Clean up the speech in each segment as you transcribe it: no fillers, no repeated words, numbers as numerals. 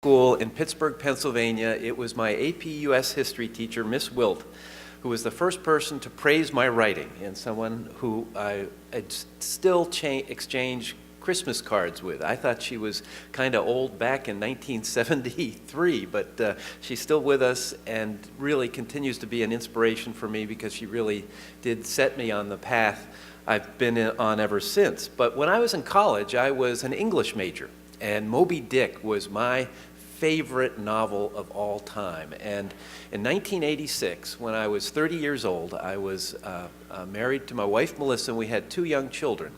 school in Pittsburgh, Pennsylvania. It was my AP US history teacher, Miss Wilt, who was the first person to praise my writing, and someone who I still exchange Christmas cards with. I thought she was kind of old back in 1973, but she's still with us and really continues to be an inspiration for me because she really did set me on the path I've been on ever since. But when I was in college, I was an English major, and Moby Dick was my favorite novel of all time. And in 1986, when I was 30 years old, I was married to my wife, Melissa, and we had 2 young children.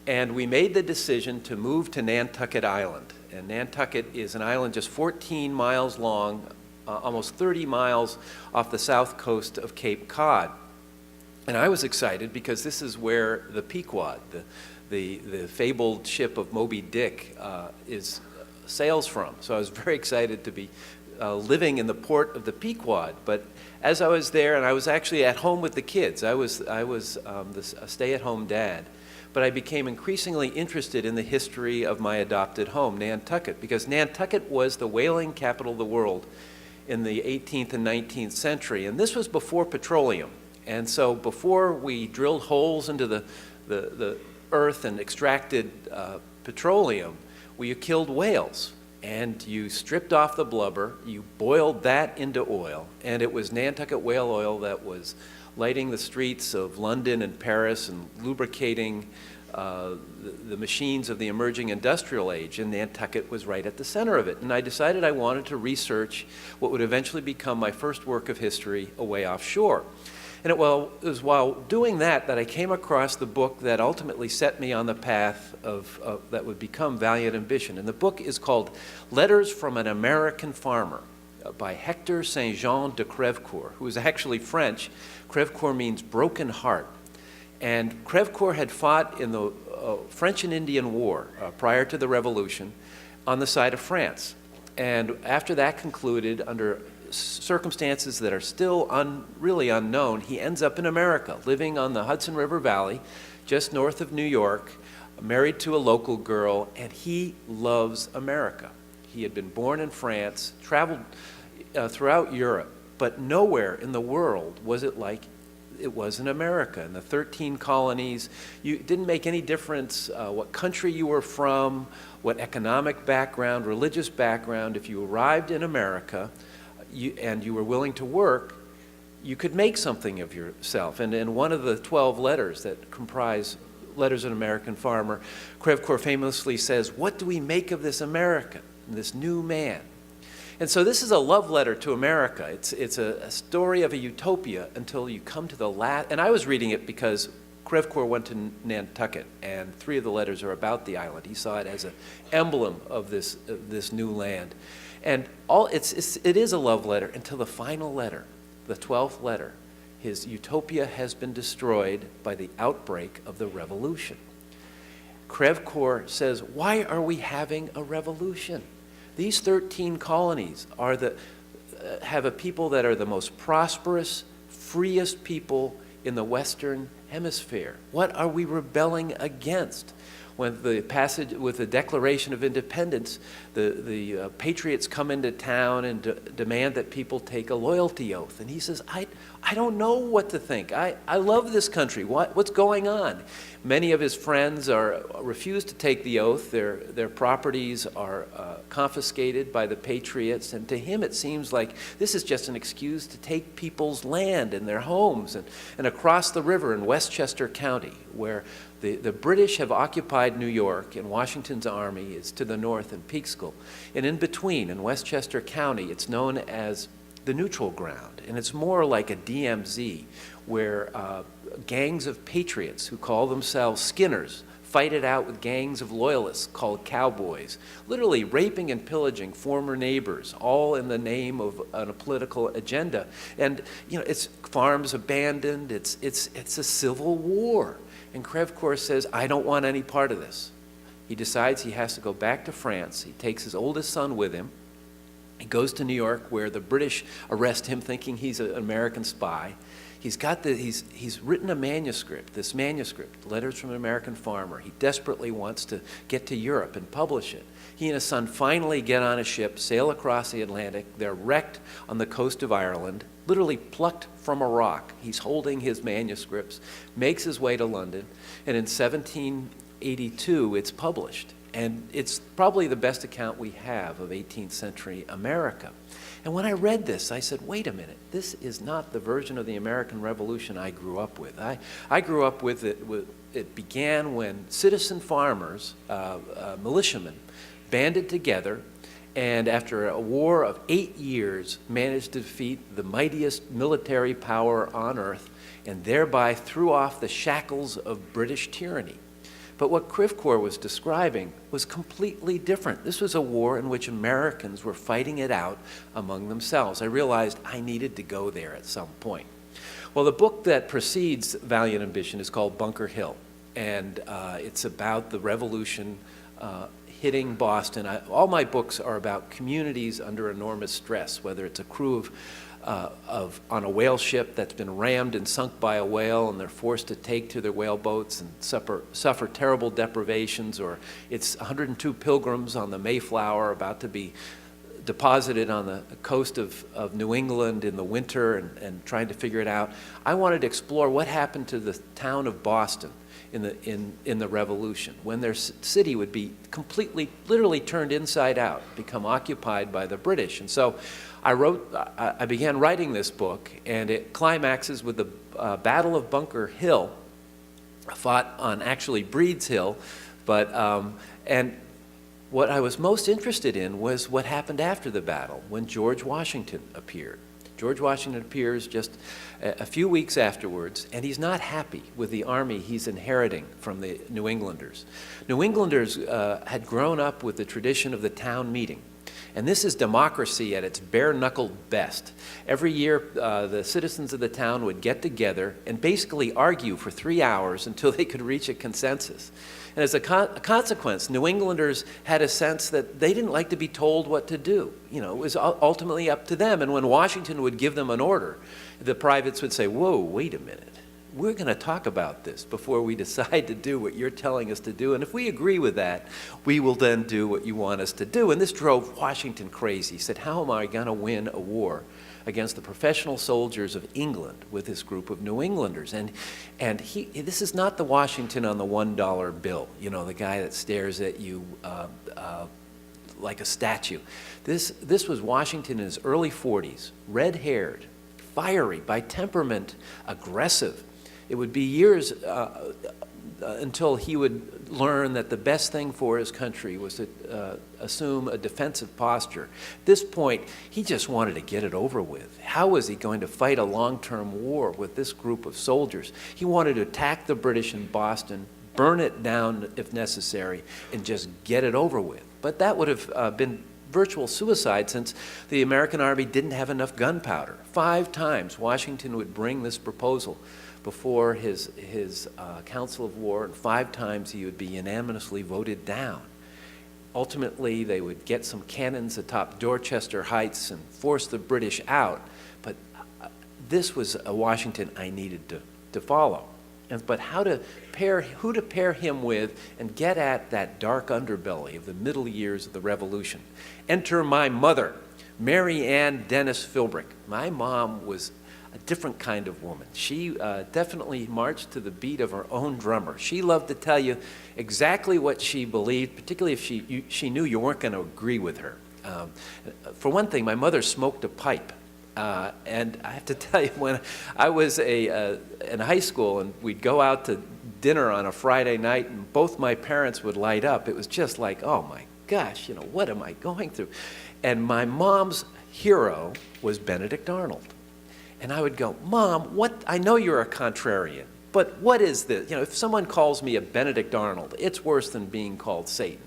And we made the decision to move to Nantucket Island. And Nantucket is an island just 14 miles long, almost 30 miles off the south coast of Cape Cod. And I was excited because this is where the Pequod, the fabled ship of Moby Dick, sails from. So I was very excited to be living in the port of the Pequod. But as I was there, and I was actually at home with the kids, I was a stay-at-home dad. But I became increasingly interested in the history of my adopted home, Nantucket, because Nantucket was the whaling capital of the world in the 18th and 19th century. And this was before petroleum. And so before we drilled holes into the earth and extracted petroleum, we killed whales. And you stripped off the blubber, you boiled that into oil, and it was Nantucket whale oil that was lighting the streets of London and Paris and lubricating the machines of the emerging industrial age, and Nantucket was right at the center of it. And I decided I wanted to research what would eventually become my first work of history away offshore. And it was while doing that I came across the book that ultimately set me on the path that would become Valiant Ambition. And the book is called Letters from an American Farmer by Hector Saint-Jean de Crèvecoeur, who is actually French. Crèvecoeur means broken heart. And Crèvecoeur had fought in the French and Indian War prior to the Revolution on the side of France. And after that concluded, under circumstances that are still really unknown, he ends up in America, living on the Hudson River Valley, just north of New York, married to a local girl, and he loves America. He had been born in France, traveled throughout Europe, but nowhere in the world was it like it was in America. In the 13 colonies, it didn't make any difference what country you were from, what economic background, religious background. If you arrived in America and you were willing to work, you could make something of yourself. And in one of the 12 letters that comprise Letters of an American Farmer, Crèvecoeur famously says, "What do we make of this American, this new man?" And so this is a love letter to America. It's a story of a utopia until you come to the last. And I was reading it because Crèvecoeur went to Nantucket, and 3 of the letters are about the island. He saw it as an emblem of this new land. And it is a love letter until the final letter, the 12th letter. His utopia has been destroyed by the outbreak of the revolution. Crèvecoeur says, why are we having a revolution? These 13 colonies have a people that are the most prosperous, freest people in the Western Hemisphere. What are we rebelling against? With the Declaration of Independence, the patriots come into town and demand that people take a loyalty oath. And he says, I don't know what to think. I love this country. What's going on? Many of his friends refuse to take the oath. Their properties are confiscated by the patriots. And to him, it seems like this is just an excuse to take people's land and their homes. And across the river in Westchester County, where the British have occupied New York, and Washington's army is to the north in Peekskill. And in between, in Westchester County, it's known as the neutral ground. And it's more like a DMZ, where gangs of patriots who call themselves Skinners fight it out with gangs of loyalists called cowboys, literally raping and pillaging former neighbors, all in the name of a political agenda. And it's farms abandoned. It's a civil war. And Crèvecoeur says, I don't want any part of this. He decides he has to go back to France. He takes his oldest son with him. He goes to New York, where the British arrest him thinking he's an American spy. He he's written a manuscript, this manuscript, Letters from an American Farmer. He desperately wants to get to Europe and publish it. He and his son finally get on a ship, sail across the Atlantic. They're wrecked on the coast of Ireland, literally plucked from a rock. He's holding his manuscripts, makes his way to London, and in 1782 it's published. And it's probably the best account we have of 18th century America. And when I read this, I said, wait a minute, this is not the version of the American Revolution I grew up with. I grew up with it. It began when citizen farmers, militiamen, banded together, and after a war of 8 years, managed to defeat the mightiest military power on earth, and thereby threw off the shackles of British tyranny. But what Krivkor was describing was completely different. This was a war in which Americans were fighting it out among themselves. I realized I needed to go there at some point. Well, the book that precedes Valiant Ambition is called Bunker Hill, and it's about the revolution hitting Boston. All my books are about communities under enormous stress, whether it's a crew on a whale ship that's been rammed and sunk by a whale and they're forced to take to their whaleboats and suffer terrible deprivations, or it's 102 pilgrims on the Mayflower about to be deposited on the coast of New England in the winter and trying to figure it out. I wanted to explore what happened to the town of Boston in the Revolution, when their city would be completely, literally turned inside out, become occupied by the British. And so I began writing this book, and it climaxes with the Battle of Bunker Hill, fought on actually Breed's Hill, and what I was most interested in was what happened after the battle, when George Washington appeared. George Washington appears just a few weeks afterwards, and he's not happy with the army he's inheriting from the New Englanders. New Englanders had grown up with the tradition of the town meeting. And this is democracy at its bare-knuckled best. Every year, the citizens of the town would get together and basically argue for 3 hours until they could reach a consensus. And as a consequence, New Englanders had a sense that they didn't like to be told what to do. You know, it was ultimately up to them. And when Washington would give them an order, the privates would say, whoa, wait a minute. We're going to talk about this before we decide to do what you're telling us to do. And if we agree with that, we will then do what you want us to do. And this drove Washington crazy. He said, how am I going to win a war against the professional soldiers of England with this group of New Englanders? And this is not the Washington on the $1 bill, you know, the guy that stares at you like a statue. This was Washington in his early 40s, red-haired, fiery, by temperament, aggressive. It would be years until he would learn that the best thing for his country was to assume a defensive posture. At this point, he just wanted to get it over with. How was he going to fight a long-term war with this group of soldiers? He wanted to attack the British in Boston, burn it down if necessary, and just get it over with. But that would have been virtual suicide, since the American army didn't have enough gunpowder. 5 times Washington would bring this proposal before his Council of War, and 5 times he would be unanimously voted down. Ultimately, they would get some cannons atop Dorchester Heights and force the British out, but this was a Washington I needed to follow. But who to pair him with and get at that dark underbelly of the middle years of the Revolution. Enter my mother, Mary Ann Dennis Philbrick. My mom was a different kind of woman. She definitely marched to the beat of her own drummer. She loved to tell you exactly what she believed, particularly if she knew you weren't going to agree with her. For one thing, my mother smoked a pipe. And I have to tell you, when I was in high school and we'd go out to dinner on a Friday night and both my parents would light up, it was just like, oh my gosh, you know, what am I going through? And my mom's hero was Benedict Arnold. And I would go, Mom, I know you're a contrarian, but what is this? You know, if someone calls me a Benedict Arnold, it's worse than being called Satan.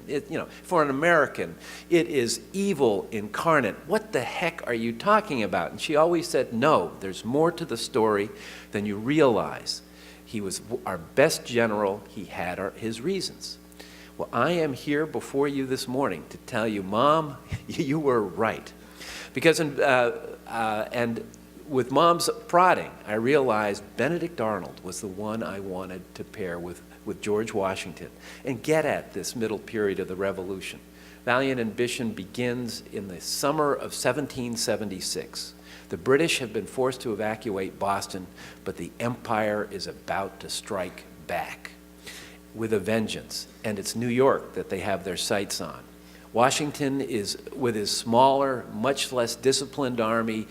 For an American, it is evil incarnate. What the heck are you talking about? And she always said, no, there's more to the story than you realize. He was our best general. He had his reasons. Well, I am here before you this morning to tell you, Mom, you were right. Because, and with Mom's prodding, I realized Benedict Arnold was the one I wanted to pair with George Washington and get at this middle period of the Revolution. Valiant Ambition begins in the summer of 1776. The British have been forced to evacuate Boston, but the Empire is about to strike back with a vengeance, and it's New York that they have their sights on. Washington is, with his smaller, much less disciplined army,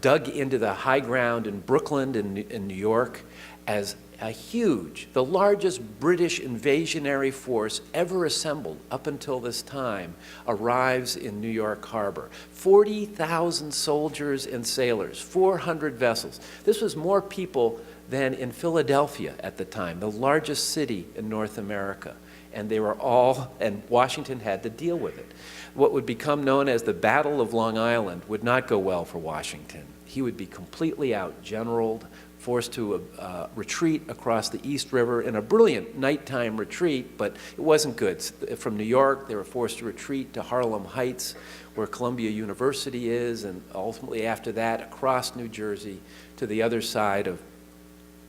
dug into the high ground in Brooklyn in New York as a huge, the largest British invasionary force ever assembled up until this time, arrives in New York Harbor. 40,000 soldiers and sailors, 400 vessels. This was more people than in Philadelphia at the time, the largest city in North America. And they were all, and Washington had to deal with it. What would become known as the Battle of Long Island would not go well for Washington. He would be completely outgeneraled, forced to retreat across the East River in a brilliant nighttime retreat, but it wasn't good. From New York, they were forced to retreat to Harlem Heights, where Columbia University is, and ultimately after that, across New Jersey to the other side of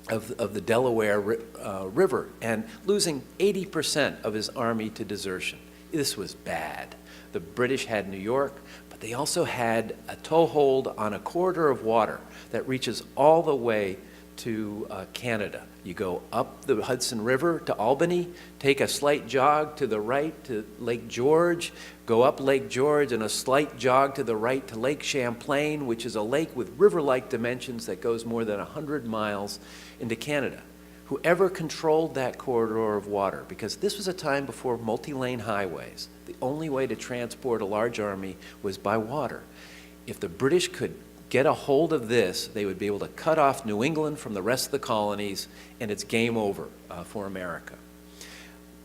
the Delaware River, and losing 80% of his army to desertion. This was bad. The British had New York, but they also had a toehold on a corridor of water that reaches all the way to Canada. You go up the Hudson River to Albany, take a slight jog to the right to Lake George, go up Lake George and a slight jog to the right to Lake Champlain, which is a lake with river-like dimensions that goes more than 100 miles into Canada. Whoever controlled that corridor of water, because this was a time before multi-lane highways, the only way to transport a large army was by water. If the British could get a hold of this, they would be able to cut off New England from the rest of the colonies, and it's game over for America.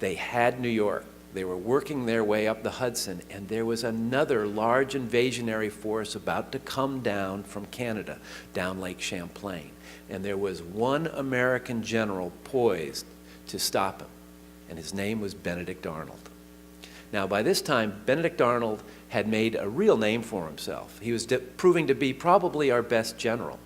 They had New York. They were working their way up the Hudson, and there was another large invasionary force about to come down from Canada, down Lake Champlain. And there was one American general poised to stop him, and his name was Benedict Arnold. Now, by this time, Benedict Arnold had made a real name for himself. He was proving to be probably our best general.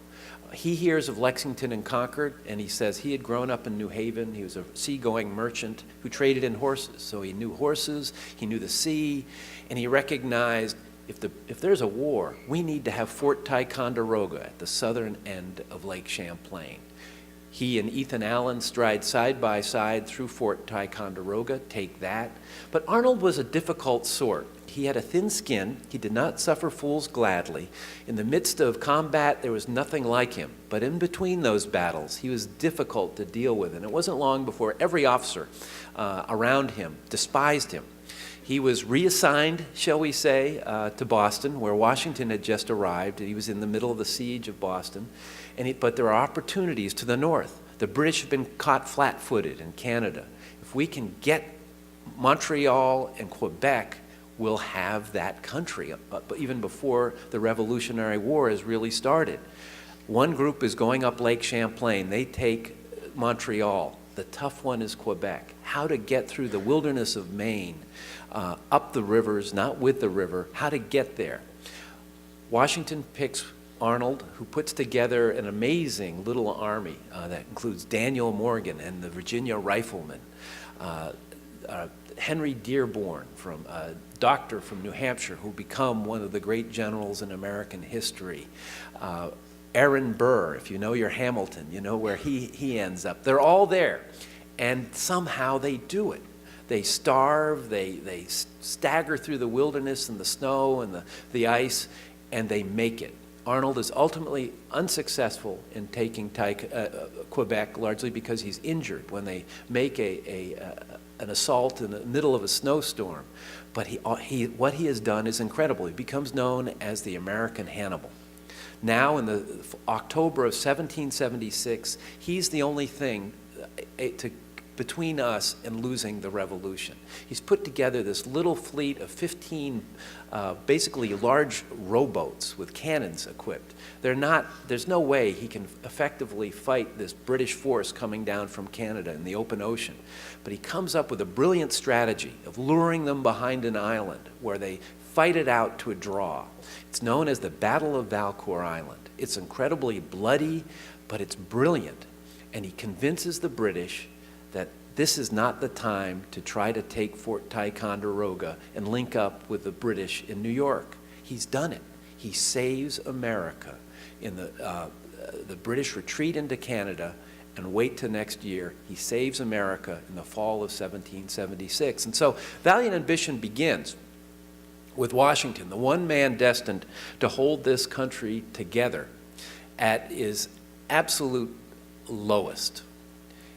He hears of Lexington and Concord, and he says he had grown up in New Haven. He was a seagoing merchant who traded in horses. So he knew horses, he knew the sea, and he recognized if there's a war, we need to have Fort Ticonderoga at the southern end of Lake Champlain. He and Ethan Allen stride side by side through Fort Ticonderoga, take that. But Arnold was a difficult sort. He had a thin skin. He did not suffer fools gladly. In the midst of combat, there was nothing like him. But in between those battles, he was difficult to deal with. And it wasn't long before every officer around him despised him. He was reassigned, shall we say, to Boston, where Washington had just arrived. He was in the middle of the siege of Boston. But there are opportunities to the north. The British have been caught flat-footed in Canada. If we can get Montreal and Quebec, we'll have that country, but even before the Revolutionary War has really started. One group is going up Lake Champlain. They take Montreal. The tough one is Quebec. How to get through the wilderness of Maine, up the rivers, not with the river, how to get there. Washington picks Arnold, who puts together an amazing little army that includes Daniel Morgan and the Virginia Riflemen, Henry Dearborn, from a doctor from New Hampshire who become one of the great generals in American history. Aaron Burr, if you know your Hamilton, you know where he ends up. They're all there, and somehow they do it. They starve, they stagger through the wilderness and the snow and the ice, and they make it. Arnold is ultimately unsuccessful in taking Quebec, largely because he's injured when they make an assault in the middle of a snowstorm. But what he has done is incredible. He becomes known as the American Hannibal. Now, in the October of 1776, he's the only thing to between us and losing the revolution. He's put together this little fleet of 15 basically large rowboats with cannons equipped. There's no way he can effectively fight this British force coming down from Canada in the open ocean. But he comes up with a brilliant strategy of luring them behind an island where they fight it out to a draw. It's known as the Battle of Valcour Island. It's incredibly bloody, but it's brilliant. And he convinces the British that this is not the time to try to take Fort Ticonderoga and link up with the British in New York. He's done it. He saves America. In the British retreat into Canada and wait till next year. He saves America in the fall of 1776. And so Valiant Ambition begins with Washington, the one man destined to hold this country together at his absolute lowest.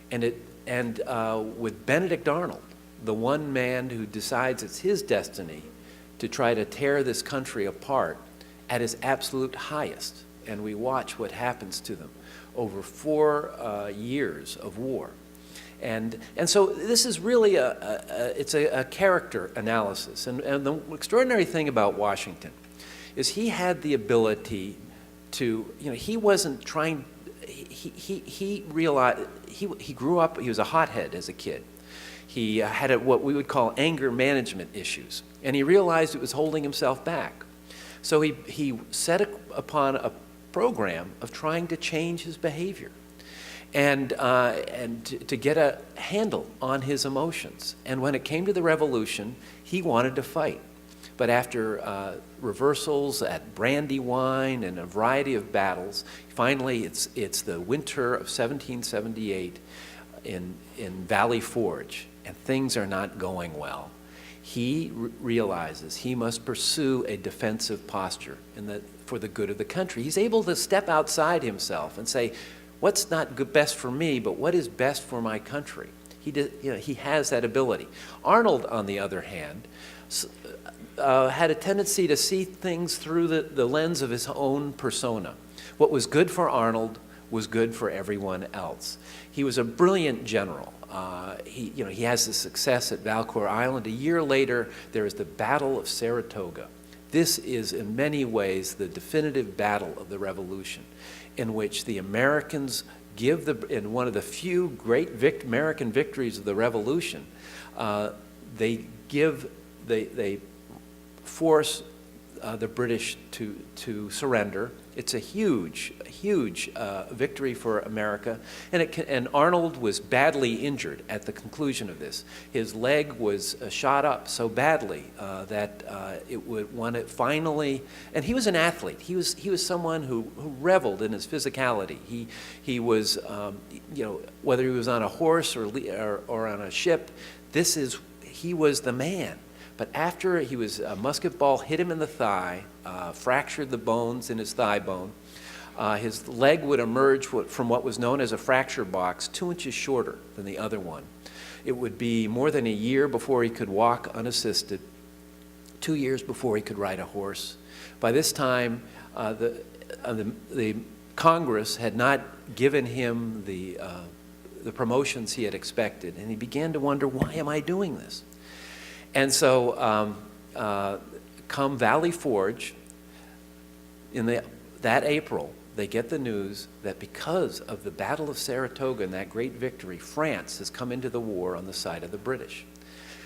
And with Benedict Arnold, the one man who decides it's his destiny to try to tear this country apart at his absolute highest. And we watch what happens to them over 4 years of war. And so this is really a character analysis. And the extraordinary thing about Washington is he had the ability to, he wasn't trying, he realized, he grew up, he was a hothead as a kid. He had what we would call anger management issues. And he realized it was holding himself back. So he set upon a program of trying to change his behavior and to get a handle on his emotions. And when it came to the revolution, he wanted to fight. But after reversals at Brandywine and a variety of battles, finally it's the winter of 1778 in Valley Forge, and things are not going well. He realizes he must pursue a defensive posture for the good of the country. He's able to step outside himself and say, what's not best for me, but what is best for my country? He has that ability. Arnold, on the other hand, had a tendency to see things through the lens of his own persona. What was good for Arnold was good for everyone else. He was a brilliant general. He has the success at Valcour Island. A year later, there is the Battle of Saratoga. This is in many ways the definitive battle of the Revolution, in which the Americans give in one of the few great American victories of the Revolution, they force the British to surrender. It's a huge victory for America, and Arnold was badly injured at the conclusion of this. His leg was shot up so badly that it would want to finally. And he was an athlete. He was someone who reveled in his physicality. He was whether he was on a horse or on a ship, he was the man. But after a musket ball hit him in the thigh, fractured the bones in his thigh bone, his leg would emerge from what was known as a fracture box 2 inches shorter than the other one. It would be more than a year before he could walk unassisted, 2 years before he could ride a horse. By this time, the Congress had not given him the promotions he had expected, and he began to wonder, why am I doing this? And so come Valley Forge, that April, they get the news that because of the Battle of Saratoga and that great victory, France has come into the war on the side of the British,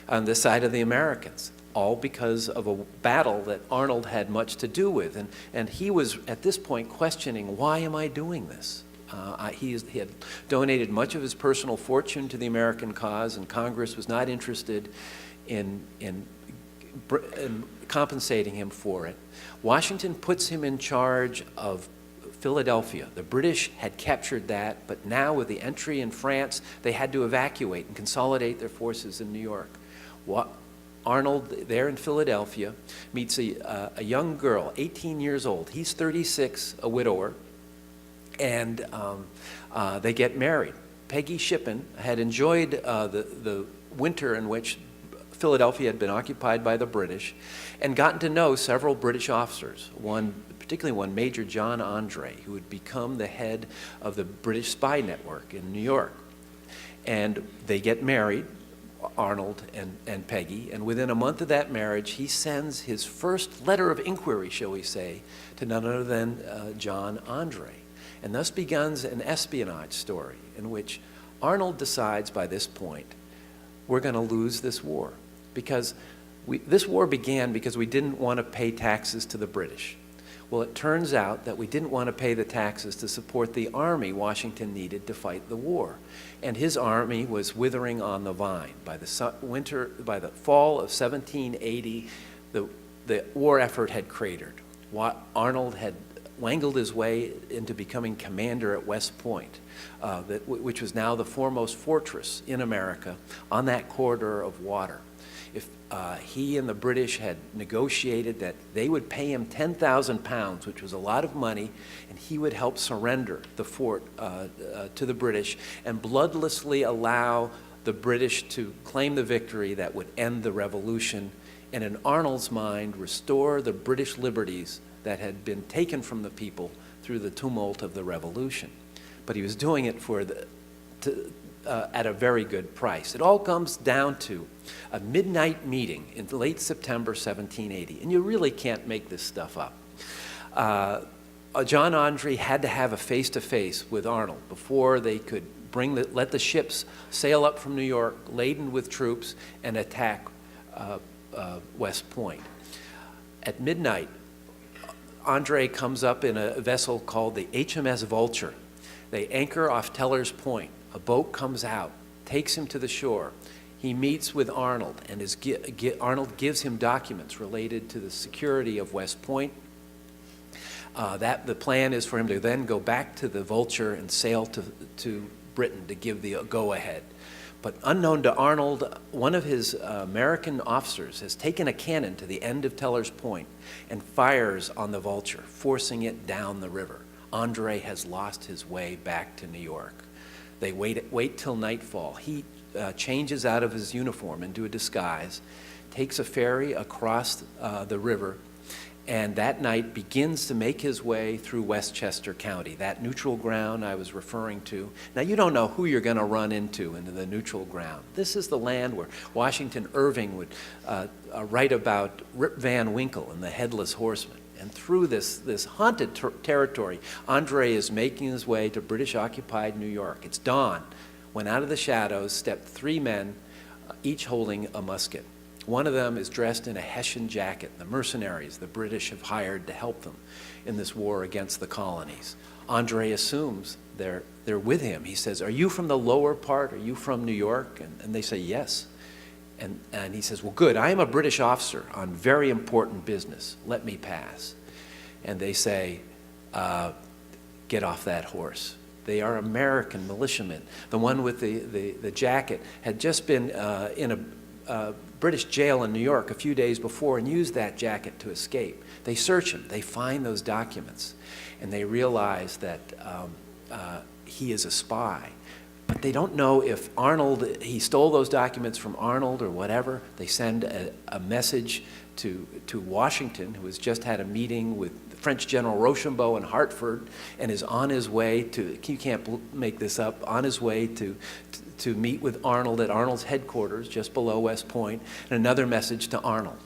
on the side of the Americans, all because of a battle that Arnold had much to do with. And he was, at this point, questioning, why am I doing this? He had donated much of his personal fortune to the American cause, and Congress was not interested in compensating him for it. Washington puts him in charge of Philadelphia. The British had captured that, but now with the entry in France, they had to evacuate and consolidate their forces in New York. Arnold, there in Philadelphia, meets a young girl, 18 years old. He's 36, a widower, and they get married. Peggy Shippen had enjoyed the winter in which Philadelphia had been occupied by the British, and gotten to know several British officers, particularly one Major John Andre, who would become the head of the British spy network in New York. And they get married, Arnold and Peggy, and within a month of that marriage, he sends his first letter of inquiry, shall we say, to none other than John Andre. And thus begins an espionage story in which Arnold decides by this point, we're going to lose this war. Because this war began because we didn't want to pay taxes to the British. Well, it turns out that we didn't want to pay the taxes to support the army Washington needed to fight the war. And his army was withering on the vine. By the fall of 1780, the war effort had cratered. Arnold had wangled his way into becoming commander at West Point, which was now the foremost fortress in America on that corridor of water. If he and the British had negotiated that they would pay him 10,000 pounds, which was a lot of money, and he would help surrender the fort to the British and bloodlessly allow the British to claim the victory that would end the revolution and, in Arnold's mind, restore the British liberties that had been taken from the people through the tumult of the revolution. But he was doing it at a very good price. It all comes down to a midnight meeting in late September 1780, and you really can't make this stuff up. John Andre had to have a face-to-face with Arnold before they could let the ships sail up from New York laden with troops and attack West Point. At midnight, Andre comes up in a vessel called the HMS Vulture. They anchor off Teller's Point. A boat comes out, takes him to the shore. He meets with Arnold, and Arnold gives him documents related to the security of West Point. The plan is for him to then go back to the Vulture and sail to Britain to give the go-ahead. But unknown to Arnold, one of his American officers has taken a cannon to the end of Teller's Point and fires on the Vulture, forcing it down the river. Andre has lost his way back to New York. They wait till nightfall. He changes out of his uniform into a disguise, takes a ferry across the river, and that night begins to make his way through Westchester County, that neutral ground I was referring to. Now, you don't know who you're going to run into the neutral ground. This is the land where Washington Irving would write about Rip Van Winkle and the Headless Horseman. And through this haunted territory, Andre is making his way to British-occupied New York. It's dawn when out of the shadows stepped three men, each holding a musket. One of them is dressed in a Hessian jacket, the mercenaries the British have hired to help them in this war against the colonies. Andre assumes they're with him. He says, "Are you from the lower part? Are you from New York?" And they say, "Yes." And he says, "Well, good, I am a British officer on very important business. Let me pass." And they say, "Get off that horse." They are American militiamen. The one with the jacket had just been in a British jail in New York a few days before and used that jacket to escape. They search him. They find those documents. And they realize that he is a spy. But they don't know if he stole those documents from Arnold or whatever. They send a message to Washington, who has just had a meeting with French General Rochambeau in Hartford and is on his way you can't make this up, on his way to meet with Arnold at Arnold's headquarters just below West Point, and another message to Arnold.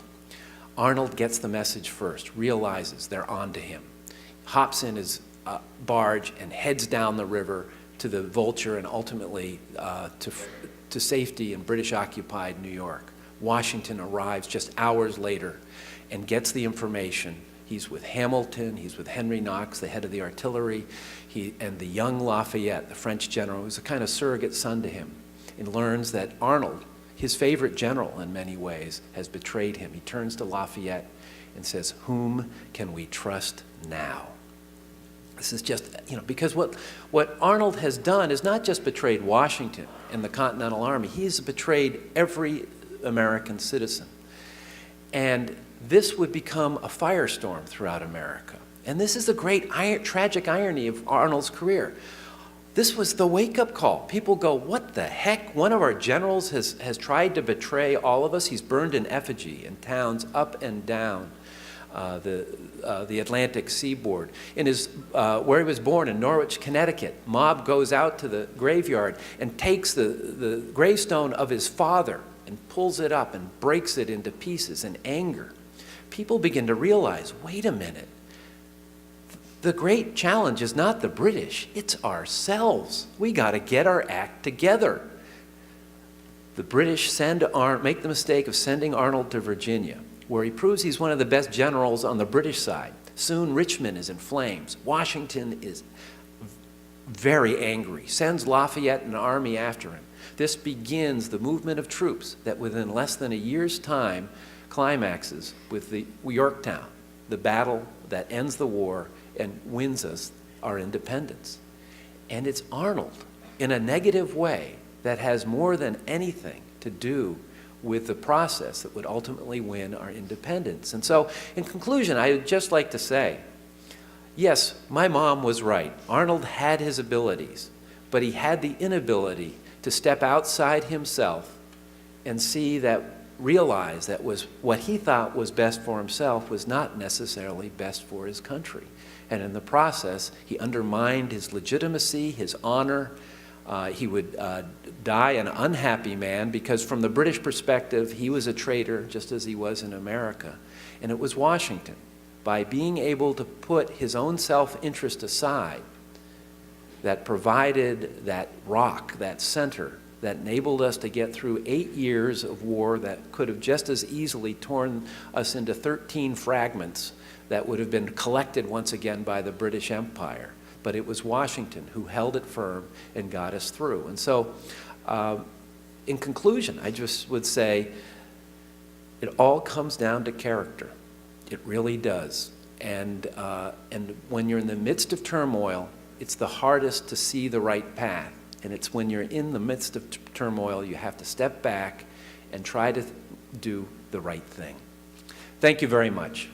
Arnold gets the message first, realizes they're on to him, hops in his barge and heads down the river to the Vulture and ultimately to safety in British-occupied New York. Washington arrives just hours later and gets the information. He's with Hamilton, he's with Henry Knox, the head of the artillery, and the young Lafayette, the French general, who's a kind of surrogate son to him, and learns that Arnold, his favorite general in many ways, has betrayed him. He turns to Lafayette and says, "Whom can we trust now?" This is just, because what Arnold has done is not just betrayed Washington and the Continental Army, he's betrayed every American citizen. And this would become a firestorm throughout America. And this is the great tragic irony of Arnold's career. This was the wake-up call. People go, what the heck? One of our generals has tried to betray all of us. He's burned in effigy in towns up and down the Atlantic seaboard. In his, where he was born in Norwich, Connecticut, mob goes out to the graveyard and takes the gravestone of his father and pulls it up and breaks it into pieces in anger. People begin to realize, wait a minute, the great challenge is not the British, it's ourselves. We got to get our act together. The British make the mistake of sending Arnold to Virginia, where he proves he's one of the best generals on the British side. Soon Richmond is in flames. Washington is very angry, sends Lafayette and an army after him. This begins the movement of troops that within less than a year's time climaxes with the Yorktown, the battle that ends the war and wins us our independence. And it's Arnold, in a negative way, that has more than anything to do with the process that would ultimately win our independence. And so, in conclusion, I would just like to say, yes, my mom was right. Arnold had his abilities, but he had the inability to step outside himself and realize that was what he thought was best for himself was not necessarily best for his country. And in the process, he undermined his legitimacy, his honor. He would die an unhappy man because from the British perspective, he was a traitor just as he was in America. And it was Washington, by being able to put his own self-interest aside, that provided that rock, that center, that enabled us to get through 8 years of war that could have just as easily torn us into 13 fragments that would have been collected once again by the British Empire. But it was Washington who held it firm and got us through. And so, in conclusion, I just would say it all comes down to character. It really does. And when you're in the midst of turmoil, it's the hardest to see the right path. And it's when you're in the midst of turmoil, you have to step back and try to do the right thing. Thank you very much.